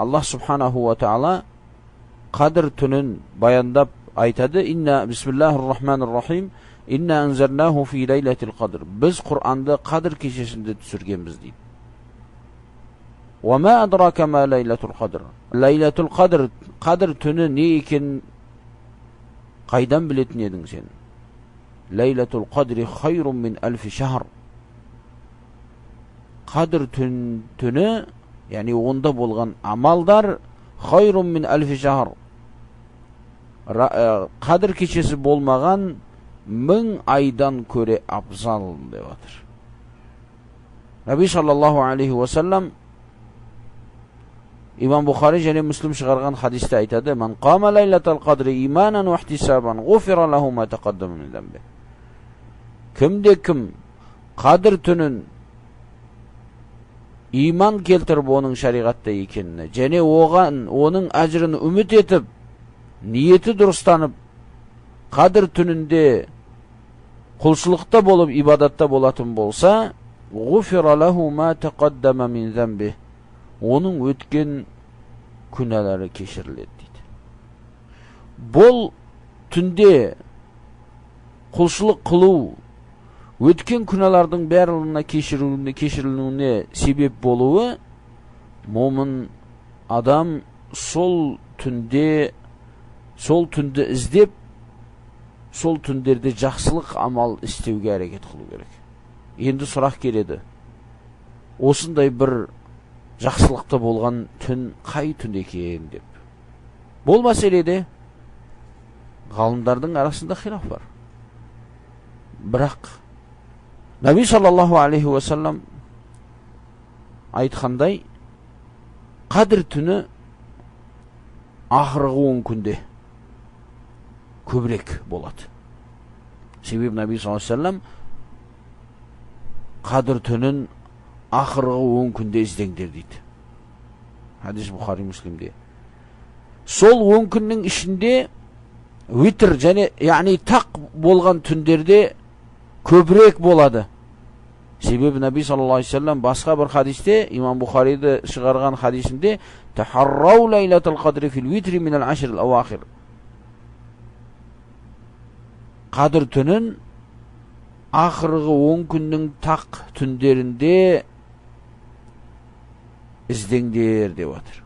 Allah subhanahu wa ta'ala Qadr tunun bayandab aytadi. Inna bismillahirrahmanirrahim. Inna anzalnahu fi laylatil qadr. Biz Qur'onda Qadr kechasida tushirganmiz deydi. Wa ma adraka ma laylatul qadr. Laylatul qadr, Qadr tuni ne ekan qaydan biletin eding sen? Laylatul qadri khayrun min alf shahr. Qadr tuni, yani onda bo'lgan amaldar khayrun min alf shahr. Qadr kechasi bo'lmagan 1000 aydan ko'ra afzal devadir. Nabi sallallohu alayhi va sallam İmam Buxoriy және Müslim шығарған hadisda aytadi: "Man qama laylatal qadri imanan va ihtisaban, ghufira lahu ma taqaddama min zambi." Kim Qadr tunun iman keltirib оның шариғатта екеніне және оның ажырын үміт етіп, ниеті дұрыстанып, Qadr tunінде құлшылықта болып, ибадатта болатын болса, ghufira lahu ma taqaddama min zambi. Оның өткен күнәлары кешіріледі дейді. Бұл түнде құлшылық қылу өткен күнәлардың барлығына кешірілуіне себеп болуы, момын адам сол түнді іздеп, сол түндерде жақсылық амал істеуге әрекет қылу керек. Енді сұрақ келеді. Осындай бір жақсылықта болған түн қай түн екен деп. Бұл мәселеде ғалымдардың арасында хилаф бар. Бірақ Наби саллаллаху алейхи ва саллам айтқандай, Qadr түні ақырғы 10 күнде көбірек болады. Себебі Наби саллаллаху алейхи ва саллам Qadr түнін ақырғы 10 күнде іздеңдер дейді. Хадис Buxoriy Müslimде. Сол 10 күннің ішінде витр және яғни тақ болған түндерде көбірек болады. Себебі Наби саллаллаху алейхи ва саллам басқа бір хадисте, имам Buxoriyді шығарған хадисінде, "Тахаррау лайлатал қадри фил витри минал ашр ал-ауахир." Qadr түнін ақырғы 10 күннің тақ түндерінде іздеңдер деп отыр.